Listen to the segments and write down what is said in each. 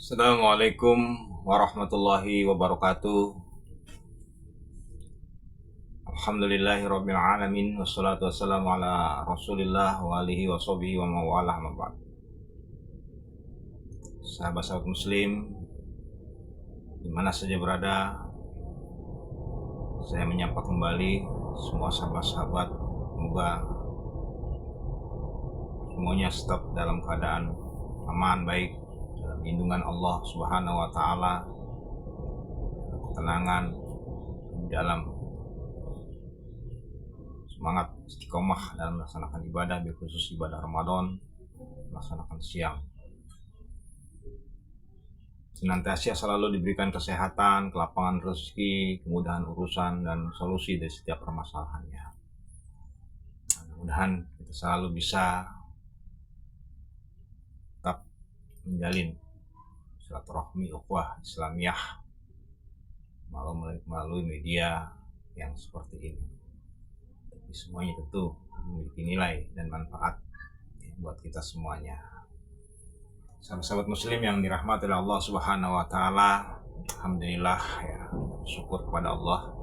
Assalamualaikum warahmatullahi wabarakatuh. Alhamdulillahirabbil alamin wassalatu wassalamu ala Rasulillah wa alihi washabihi wa mawalah ma ba'd. Sahabat-sahabat muslim di mana saja berada, saya menyapa kembali semua sahabat-sahabat. Semoga semuanya tetap dalam keadaan aman, baik dalam lindungan Allah Subhanahu wa taala, ketenangan dalam semangat istiqomah dalam melaksanakan ibadah, khusus ibadah Ramadan, melaksanakan siang. Senantiasa selalu diberikan kesehatan, kelapangan rezeki, kemudahan urusan, dan solusi dari setiap permasalahannya. Mudah-mudahan kita selalu bisa tetap menjalin silaturahmi ukhuwah Islamiyah melalui media yang seperti ini. Tapi semuanya tentu memiliki nilai dan manfaat buat kita semuanya. Sahabat-sahabat muslim yang dirahmati oleh Allah Subhanahu wa taala, alhamdulillah ya, syukur kepada Allah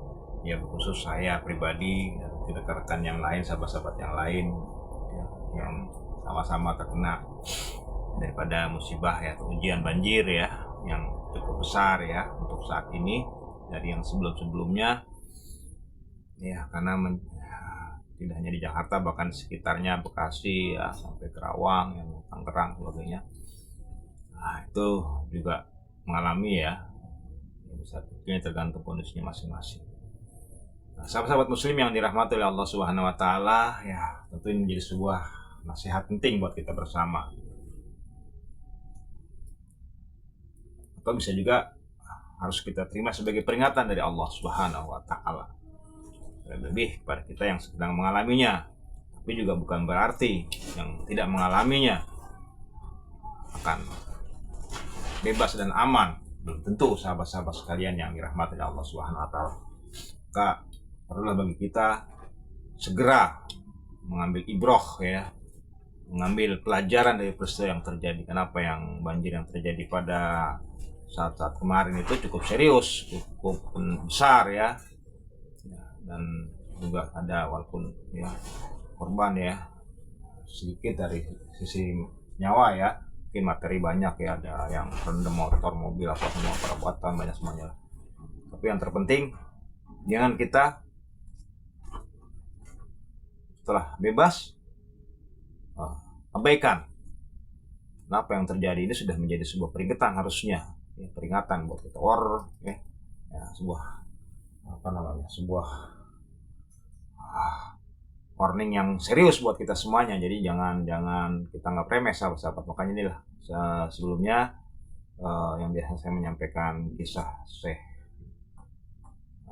ya, khusus saya pribadi dan rekan-rekan yang lain, sahabat-sahabat yang lain ya, yang sama-sama terkena daripada musibah ya, atau ujian banjir ya yang cukup besar ya untuk saat ini dari yang sebelum-sebelumnya ya, karena tidak hanya di Jakarta, bahkan sekitarnya Bekasi ya, sampai Kerawang, yang Tangerang sebagainya. Nah, itu juga mengalami ya, bisa tentunya tergantung kondisinya masing-masing. Nah, sahabat-sahabat muslim yang dirahmati oleh Allah Subhanahu wa taala, ya tentu ini menjadi sebuah nasihat penting buat kita bersama. Atau bisa juga harus kita terima sebagai peringatan dari Allah Subhanahu wa taala. Lebih kepada kita yang sedang mengalaminya, tapi juga bukan berarti yang tidak mengalaminya akan bebas dan aman. Belum tentu, sahabat-sahabat sekalian yang dirahmati Allah Subhanahu wa taala. Maka perlulah bagi kita segera mengambil ibroh ya, mengambil pelajaran dari peristiwa yang terjadi. Kenapa yang banjir yang terjadi pada saat-saat kemarin itu cukup serius, cukup besar ya, dan juga ada walaupun ya korban ya sedikit dari sisi nyawa ya, mungkin materi banyak ya, ada yang rendam motor, mobil, apa semua perabot banyak semuanya. Tapi yang terpenting jangan kita setelah bebas abaikan. Kenapa yang terjadi ini sudah menjadi sebuah peringatan, harusnya ya, peringatan buat kita ya, sebuah sebuah warning yang serius buat kita semuanya. Jadi jangan kita nggak remeh sahabat-sahabat. Makanya inilah sebelumnya yang biasa saya menyampaikan kisah Syekh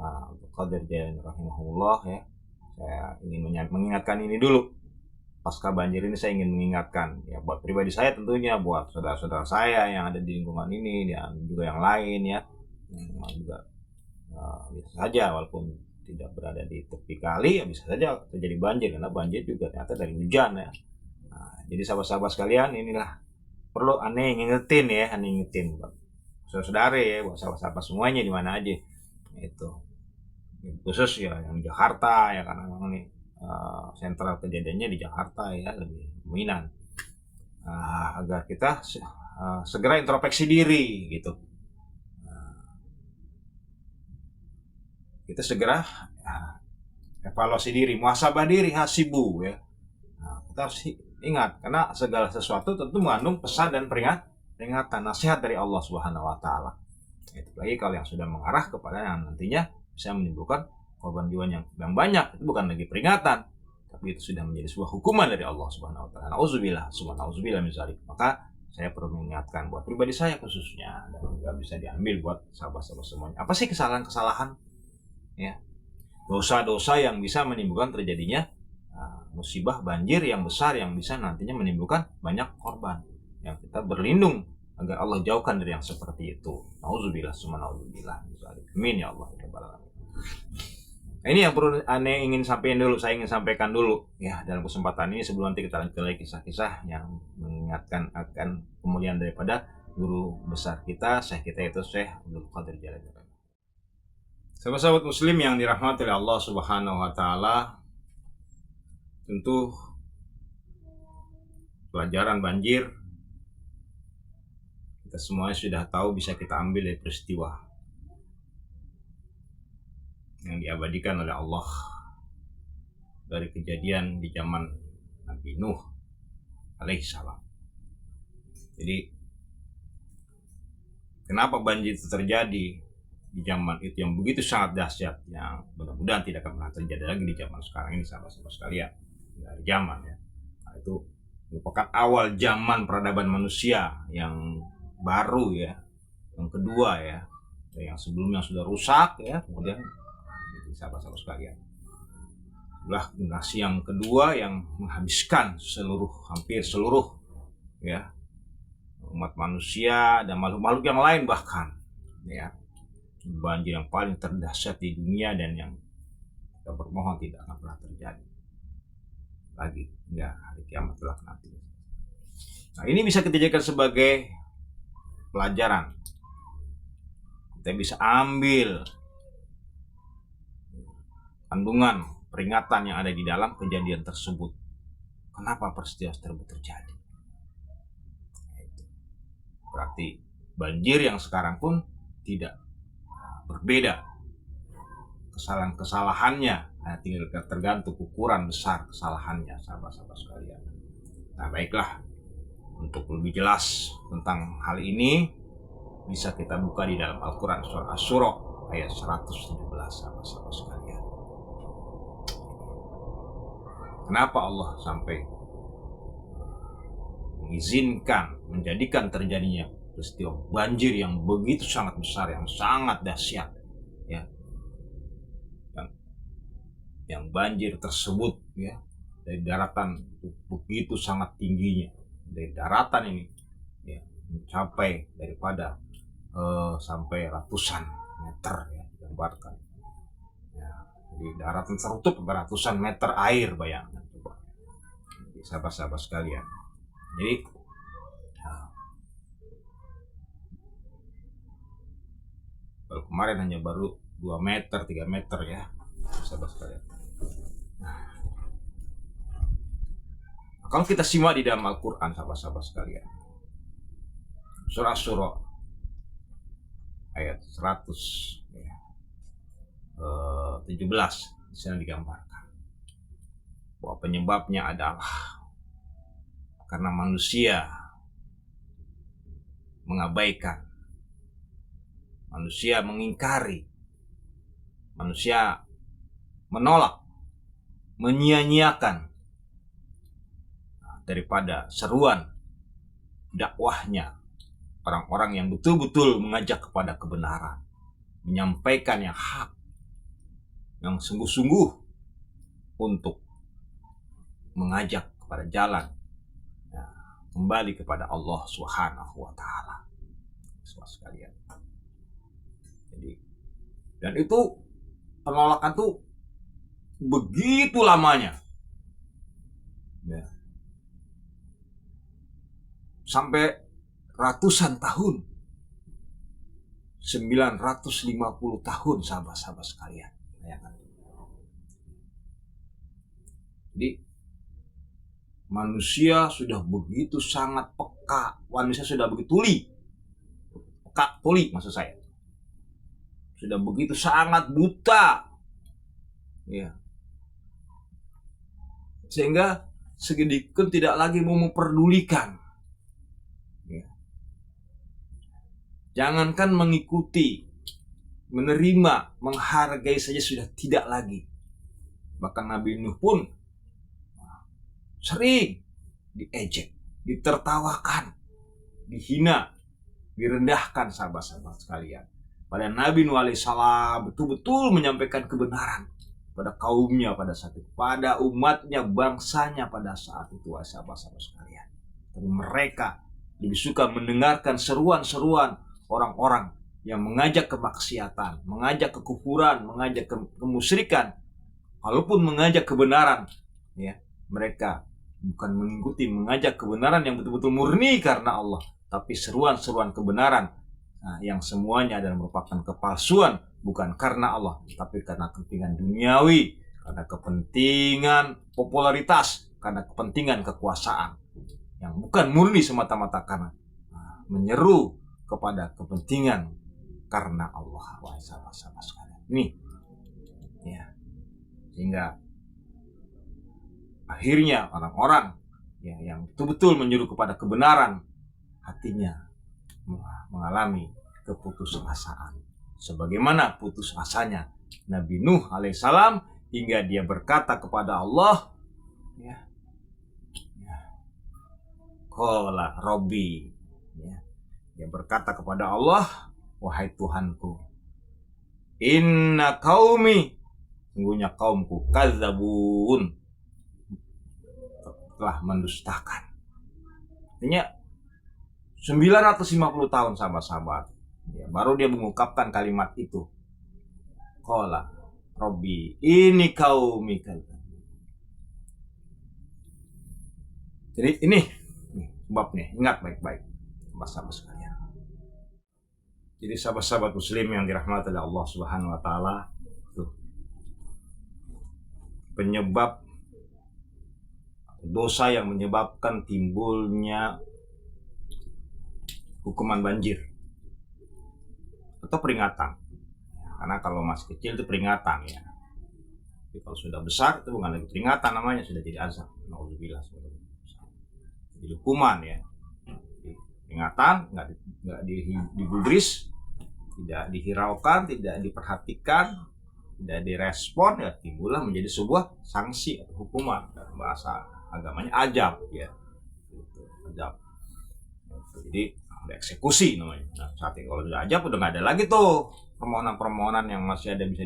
Abdul Qadir Jailani rahimahullah ya. Saya ingin mengingatkan ini dulu. Pasca banjir ini saya ingin mengingatkan ya, buat pribadi saya tentunya, buat saudara-saudara saya yang ada di lingkungan ini dan juga yang lain ya, yang juga bisa saja walaupun tidak berada di tepi kali ya, bisa saja terjadi banjir, karena banjir juga ternyata dari hujan ya. Nah, jadi sahabat-sahabat sekalian, inilah perlu aneh ngingetin buat saudara ya, buat sahabat-sahabat semuanya di mana aja itu, khusus ya yang Jakarta ya, karena memang ini sentral kejadiannya di Jakarta ya, lebih dominan, agar kita segera introspeksi diri gitu. Kita segera evaluasi diri, muhasabah diri, hasibu ya. Nah, kita harus ingat, karena segala sesuatu tentu mengandung pesan dan peringatan, nasihat dari Allah Subhanahu wa taala. Itu lagi kalau yang sudah mengarah kepada yang nantinya bisa menimbulkan korban jiwa yang banyak, itu bukan lagi peringatan, tapi itu sudah menjadi sebuah hukuman dari Allah Subhanahu wa taala. Nauzubillah, subhanallah min dzalik. Maka saya perlu mengingatkan buat pribadi saya khususnya, dan juga bisa diambil buat sahabat-sahabat semuanya. Apa sih kesalahan-kesalahan ya, dosa-dosa yang bisa menimbulkan terjadinya musibah banjir yang besar, yang bisa nantinya menimbulkan banyak korban, yang kita berlindung agar Allah jauhkan dari yang seperti itu. Nauzubillah, subhanallah. Amin ya Allah. Nah, ini yang perlu saya ingin sampaikan dulu ya dalam kesempatan ini, sebelum nanti kita lanjut lagi kisah-kisah yang mengingatkan akan kemuliaan daripada guru besar kita, Syekh kita itu Syekh Abdul Qadir Jailani. Sahabat-sahabat muslim yang dirahmati oleh Allah Subhanahu wa taala, tentu pelajaran banjir kita semuanya sudah tahu bisa kita ambil dari peristiwa yang diabadikan oleh Allah dari kejadian di zaman Nabi Nuh alaihissalam. Jadi kenapa banjir itu terjadi di zaman itu yang begitu sangat dahsyat, yang mudah-mudahan tidak akan pernah terjadi lagi di zaman sekarang ini, sahabat-sahabat sekalian, dari zaman ya. Nah, itu merupakan awal zaman peradaban manusia yang baru ya, yang kedua ya, yang sebelumnya sudah rusak ya, kemudian sahabat-sahabat sekalian, itulah generasi yang kedua yang menghabiskan hampir seluruh ya umat manusia dan makhluk-makhluk yang lain, bahkan ya banjir yang paling terdahsyat di dunia dan yang kita bermohon tidak akan pernah terjadi lagi hingga hari kiamat kelak nanti. Nah, ini bisa kita jadikan sebagai pelajaran. Kita bisa ambil kandungan peringatan yang ada di dalam kejadian tersebut. Kenapa peristiwa tersebut terjadi? Berarti banjir yang sekarang pun tidak berbeda kesalahannya, tinggal tergantung ukuran besar kesalahannya, sahabat-sahabat sekalian. Nah, baiklah, untuk lebih jelas tentang hal ini bisa kita buka di dalam Al-Quran surah Asy-Syura ayat 117, sahabat-sahabat sekalian. Kenapa Allah sampai mengizinkan, menjadikan terjadinya peristiwa banjir yang begitu sangat besar, yang sangat dahsyat ya, yang banjir tersebut ya dari daratan begitu sangat tingginya, dari daratan ini ya mencapai daripada sampai ratusan meter ya digambarkan ya, jadi daratan tertutup beratusan meter air, bayangkan coba sahabat-sahabat sekalian. Jadi kalau kemarin hanya baru 2 meter, 3 meter ya, sahabat sekalian. Nah, kalau kita simak di dalam Al-Quran, sahabat-sahabat sekalian, surah Asy-Syura ayat 117 di sana digambarkan bahwa penyebabnya adalah karena manusia mengabaikan, manusia mengingkari, manusia menolak, menyia-nyiakan daripada seruan dakwahnya orang-orang yang betul-betul mengajak kepada kebenaran, menyampaikan yang hak, yang sungguh-sungguh untuk mengajak kepada jalan ya, kembali kepada Allah Subhanahu wa taala. Sekalian. Jadi, dan itu penolakan tuh begitu lamanya ya, sampai ratusan tahun, 950 tahun, sahabat-sahabat sekalian. Jadi manusia sudah begitu sangat peka, manusia sudah begitu tuli maksud saya, sudah begitu sangat buta ya, sehingga sedikit tidak lagi mau memperdulikan ya. Jangankan mengikuti, menerima, menghargai saja sudah tidak lagi. Bahkan Nabi Nuh pun sering diejek, ditertawakan, dihina, direndahkan, sahabat-sahabat sekalian. Pada Nabi Nuh alaihissalam betul-betul menyampaikan kebenaran pada kaumnya pada saat itu, pada umatnya, bangsanya pada saat itu, sahabat-sahabat sekalian. Tapi mereka lebih suka mendengarkan seruan-seruan orang-orang yang mengajak kemaksiatan, mengajak kekufuran, mengajak kemusyrikan. Walaupun mengajak kebenaran ya, mereka bukan mengikuti, mengajak kebenaran yang betul-betul murni karena Allah, tapi seruan-seruan kebenaran yang semuanya adalah merupakan kepalsuan, bukan karena Allah, tapi karena kepentingan duniawi, karena kepentingan popularitas, karena kepentingan kekuasaan, yang bukan murni semata-mata karena menyeru kepada kepentingan karena Allah. Wahai sahabat-sahabat sekalian, ini ya, sehingga akhirnya orang-orang ya, yang betul-betul menyeru kepada kebenaran, hatinya mengalami keputusasaan, sebagaimana putus asanya Nabi Nuh alaihissalam, hingga dia berkata kepada Allah, ya, qala Robbi, ya, dia berkata kepada Allah, wahai Tuhanku, inna qaumi, sungguhnya kaumku, kadzabun, telah mendustakan. Artinya 950 tahun sahabat-sahabat ya, baru dia mengungkapkan kalimat itu, qala Robbi ini qaumi kadzabun. Jadi ini sebabnya, ingat baik-baik sahabat-sahabat sekalian. Jadi sahabat-sahabat muslim yang dirahmati oleh Allah Subhanahu wa taala, penyebab dosa yang menyebabkan timbulnya hukuman banjir atau peringatan. Karena kalau masih kecil itu peringatan ya. Tapi kalau sudah besar itu bukan lagi peringatan namanya, sudah jadi azab. Nauzubillah. Jadi hukuman ya. Peringatan nggak digubris, tidak dihiraukan, tidak diperhatikan, tidak direspon, ya timbullah menjadi sebuah sanksi atau hukuman. Dalam bahasa agamanya ajab ya. Ajab. Jadi ada eksekusi namanya. Nah, saat ini kalau sudah ajab udah nggak ada lagi tuh permohonan-permohonan yang masih ada bisa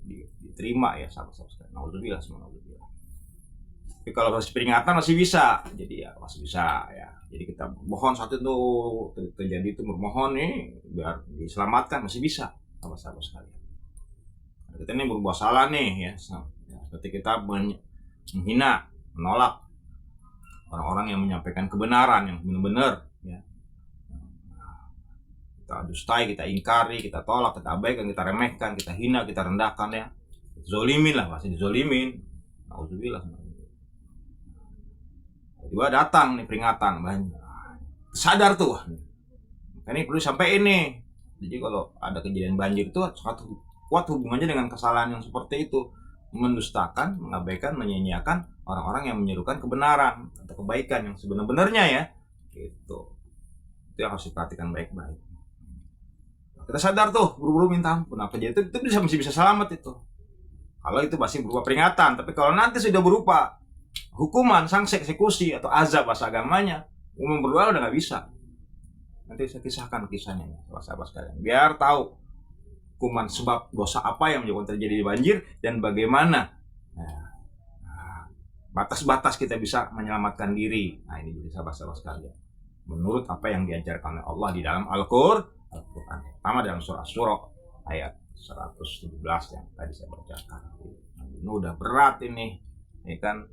diterima ya, sahabat-sahabat. Nauzubillah, nauzubillah. Tapi kalau masih peringatan masih bisa, jadi ya masih bisa ya. Jadi kita mohon satu itu terjadi itu, bermohon nih biar diselamatkan, masih bisa, sahabat-sahabat sekalian. Kita ini berbuat salah nih ya, seperti kita menghina, menolak orang-orang yang menyampaikan kebenaran yang benar-benar ya. Kita dustai, kita ingkari, kita tolak, kita abaikan, kita remehkan, kita hina, kita rendahkan ya. Zolimin lah, masih dizolimin. Nauzubillah. Tiba datang nih peringatan, banyak. Sadar tuh. Ini perlu sampai ini. Jadi kalau ada kejadian banjir itu sangat kuat hubungannya dengan kesalahan yang seperti itu. Mendustakan, mengabaikan, menyanyiakan orang-orang yang menyerukan kebenaran atau kebaikan yang sebenar-benarnya ya. Gitu. Itu yang harus diperhatikan baik-baik. Kita sadar tuh, buru-buru minta ampun. Apa jadi itu masih bisa selamat itu. Kalau itu masih berupa peringatan, tapi kalau nanti sudah berupa hukuman, sanksi, eksekusi atau azab bahasa agamanya, umum berdoa udah nggak bisa. Nanti saya kisahkan kisahnya ya, sahabat sekalian, biar tahu hukuman sebab dosa apa yang menyebabkan terjadi banjir dan bagaimana batas-batas kita bisa menyelamatkan diri. Nah ini jadi sahabat-sahabat sekalian, menurut apa yang diajarkan oleh Allah di dalam Al-Quran, pertama dalam surah Syura ayat 117 yang tadi saya bacakan. Ini udah berat ini kan,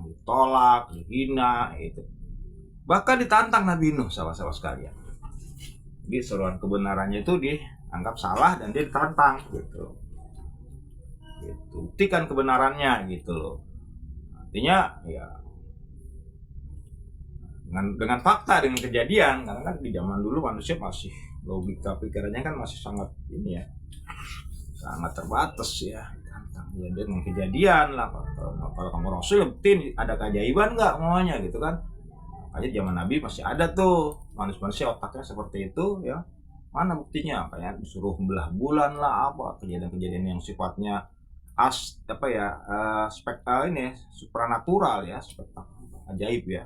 ditolak, dihina itu. Bahkan ditantang Nabi Nuh, sahabat-sahabat sekalian. Jadi seruan kebenarannya itu dianggap salah dan dia ditantang gitu. Buktikan kebenarannya gitu loh. Artinya ya dengan fakta, dengan kejadian, karena kan di zaman dulu manusia masih logika pikirannya kan masih sangat ini ya, sangat terbatas ya. Ya dengan kejadian lah, kalau kamu Rasul buktiin ada keajaiban nggak semuanya gitu kan. Makanya zaman Nabi masih ada tuh manusia otaknya seperti itu ya, mana buktinya, kayak disuruh membelah bulan lah, apa kejadian-kejadian yang sifatnya ini supranatural ya, ajaib ya.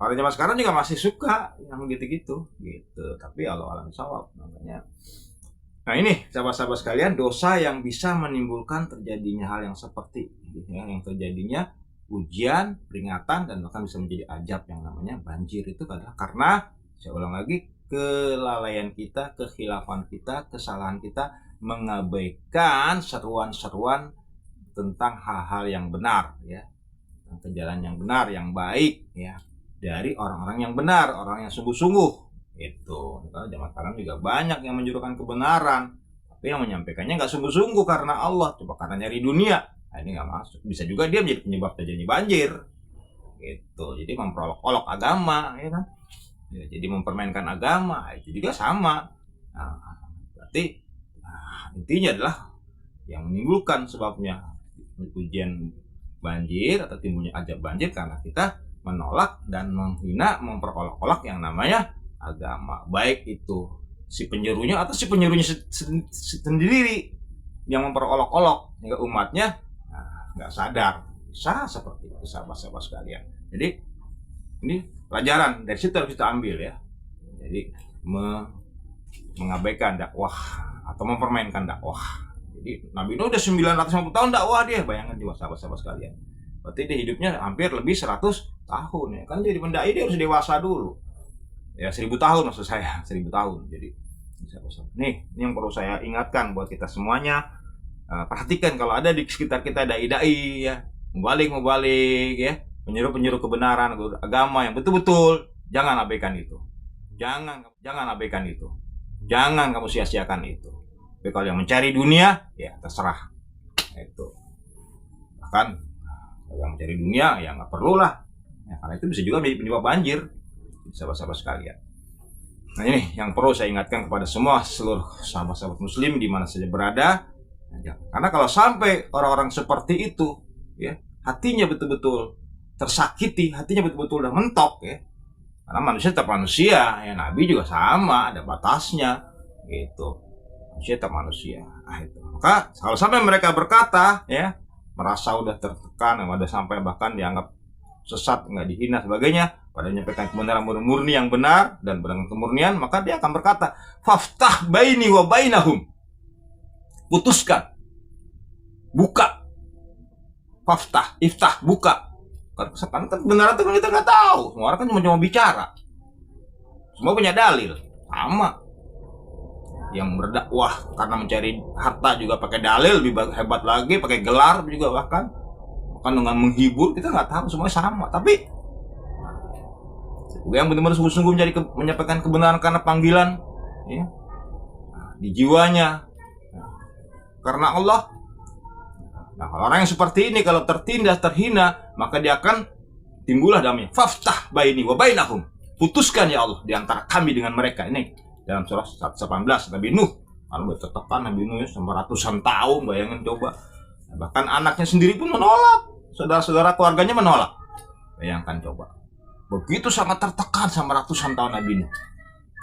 Orang zaman sekarang juga masih suka yang gitu-gitu gitu, tapi Allah alam sawab namanya. Nah ini sahabat-sahabat sekalian, dosa yang bisa menimbulkan terjadinya hal yang seperti ya, yang terjadinya ujian, peringatan, dan bahkan bisa menjadi ajab yang namanya banjir itu adalah karena, saya ulang lagi, kelalaian kita, kekhilafan kita, kesalahan kita mengabaikan seruan-seruan tentang hal-hal yang benar ya, tentang jalan yang benar, yang baik ya, dari orang-orang yang benar, orang yang sungguh-sungguh Itu karena zaman sekarang juga banyak yang menjurukan kebenaran, tapi yang menyampaikannya nggak sungguh-sungguh karena Allah, coba karena nyari dunia. Nah, ini nggak masuk. Bisa juga dia menjadi penyebab terjadi banjir. Gitu. Jadi memperolok-olok agama, ya kan? Ya, jadi mempermainkan agama, itu juga sama. Nah, berarti intinya adalah yang menimbulkan sebabnya ujian banjir atau timbulnya azab banjir karena kita menolak dan menghina, memperolok-olok yang namanya agama, baik itu si penyerunya atau si penyerunya sendiri yang memperolok-olok hingga umatnya nggak sadar. Bisa seperti itu, sahabat-sahabat sekalian. Jadi ini pelajaran dari situ harus kita ambil ya. Jadi mengabaikan dakwah atau mempermainkan dakwah. Jadi Nabi Nuh udah 950 tahun dakwah dia, bayangkan juga sahabat-sahabat sekalian. Berarti dia hidupnya hampir lebih 100 tahun ya. Kan jadi pendai dia harus dewasa dulu. Ya 1000 tahun maksud saya, 1000 tahun. Jadi nih, ini yang perlu saya ingatkan buat kita semuanya. Perhatikan kalau ada di sekitar kita dai-dai ya, mubalik ya, penyeru kebenaran agama yang betul-betul, jangan abaikan itu. Jangan abaikan itu. Jangan kamu sia-siakan itu. Tapi kalau yang mencari dunia, ya terserah. Itu. Bahkan kalau yang mencari dunia, ya nggak perlu lah. Ya, karena itu bisa juga menjadi penyebab banjir. Sahabat-sahabat sekalian. Nah ini yang perlu saya ingatkan kepada seluruh sahabat-sahabat muslim di mana saja berada. Karena kalau sampai orang-orang seperti itu, ya hatinya betul-betul tersakiti, hatinya betul-betul udah mentok ya. Karena manusia tetap manusia, ya Nabi juga sama, ada batasnya, gitu. Manusia tetap manusia. Itu. Maka kalau sampai mereka berkata, ya merasa udah tertekan, ada sampai bahkan dianggap sesat, nggak dihina sebagainya, pada menyampaikan kebenaran murni yang benar dan dengan kemurnian, maka dia akan berkata, faftah baini wa bainahum, putuskan, buka, faftah, iftah, buka. Karena kan kebenaran itu kita nggak tahu, semua orang kan cuma bicara, semua punya dalil, sama. Yang berdakwah karena mencari harta juga pakai dalil, lebih hebat lagi, pakai gelar juga bahkan dengan menghibur, kita nggak tahu, semuanya sama. Tapi yang benar-benar sungguh-sungguh menyampaikan kebenaran karena panggilan, ya, di jiwanya, karena Allah. Nah, orang yang seperti ini kalau tertindas, terhina, maka dia akan timbullah damai. Faftah baini wa bainahum, putuskan ya Allah di antara kami dengan mereka. Ini dalam surah 118 Nabi Nuh. Kalau tertekan Nabi Nuh selama ratusan tahun, bayangin coba. Bahkan anaknya sendiri pun menolak, saudara-saudara keluarganya menolak. Bayangkan coba. Begitu sangat tertekan sama ratusan tahun Nabi Nuh.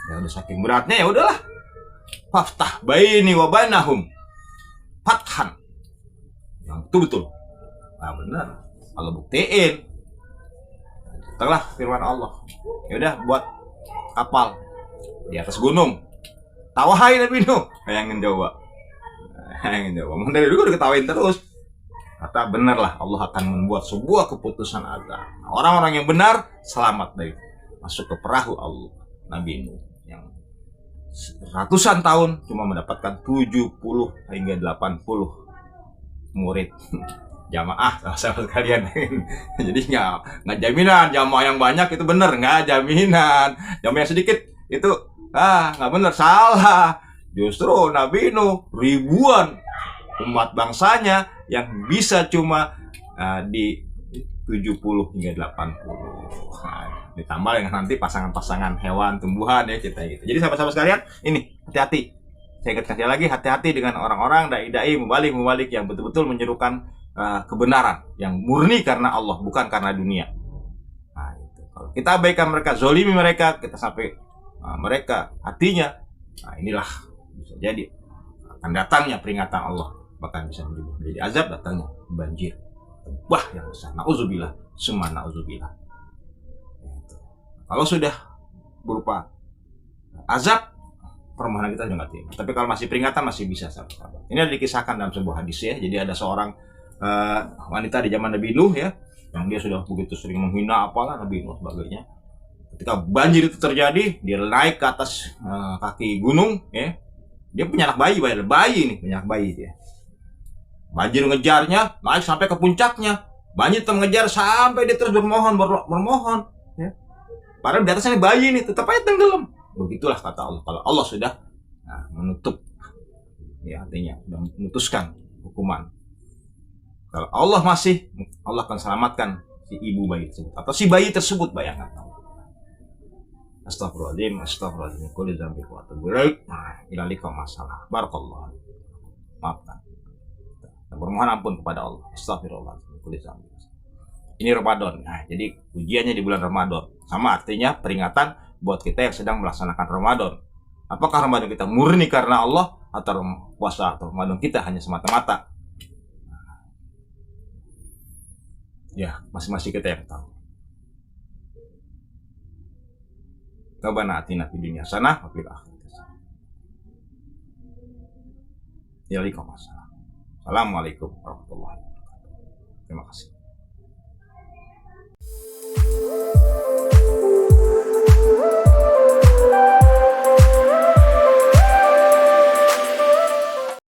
Ya udah saking beratnya, ya udahlah. Faftah baini wa bainahum, fathan. Yang betul-betul. Nah benar. Kalau buktiin. Setelah firman Allah. Ya udah buat kapal di atas gunung. Tawahai Nabi Nuh. Bayangin coba. Dari dulu udah ketawain terus. Kata benar lah, Allah akan membuat sebuah keputusan agama. Orang-orang yang benar selamat dari masuk ke perahu Allah Nabi Nuh yang ratusan tahun cuma mendapatkan 70 hingga 80 murid jamaah, sahabat kalian. Jadi nggak jaminan jamaah yang banyak itu benar, nggak jaminan. Jamaah yang sedikit itu nggak benar, salah. Justru Nabi Nuh ribuan umat bangsanya yang bisa cuma di 70 hingga 80. Nah, ditambah dengan nanti pasangan-pasangan hewan, tumbuhan ya cerita gitu. Jadi sahabat-sahabat sekalian, ini hati-hati. Saya ingatkan sekali lagi, hati-hati dengan orang-orang dai-dai mubalik yang betul-betul menyerukan kebenaran yang murni karena Allah, bukan karena dunia. Nah, itu. Kalau kita abaikan mereka, zolimi mereka, kita sampai mereka hatinya, nah inilah bisa jadi akan datangnya peringatan Allah. Bahkan bisa menjadi azab, datangnya banjir, wah yang besar, na'udzubillah, summa na'udzubillah. Kalau sudah berupa azab, permohonan kita juga terima. Tapi kalau masih peringatan masih bisa, sahabat. Ini ada dikisahkan dalam sebuah hadis ya. Jadi ada seorang wanita di zaman Nabi Nuh ya, yang dia sudah begitu sering menghina apalah Nabi Nuh sebagainya. Ketika banjir itu terjadi, dia naik ke atas kaki gunung ya. Dia punya anak bayi nih, punya anak bayi dia. Banjir ngejarnya, naik sampai ke puncaknya. Banjir tetap mengejar sampai dia terus bermohon ya. Padahal di atasnya bayi nih, tetap aja tenggelam. Begitulah kata Allah. Kalau Allah sudah menutup, ya artinya sudah memutuskan hukuman. Kalau Allah masih, Allah akan selamatkan si ibu bayi tersebut atau si bayi tersebut, bayangkan. Astagfirullahaladzim, astagfirullahaladzim, kulli dzambi wa atubu ilaik. Ilalikum masalah. Barakallah. Maafkan. Kita bermohon ampun kepada Allah. Astagfirullahaladzim, kulli dzambi. Ini Ramadan. Jadi ujiannya di bulan Ramadan. Sama artinya peringatan buat kita yang sedang melaksanakan Ramadan. Apakah Ramadan kita murni karena Allah atau puasa atau Ramadan kita hanya semata-mata? Ya, masing-masing kita yang tahu. Rabbana atina fid dunya hasanah wa fil akhirati hasanah. Assalamualaikum warahmatullahi wabarakatuh. Terima kasih.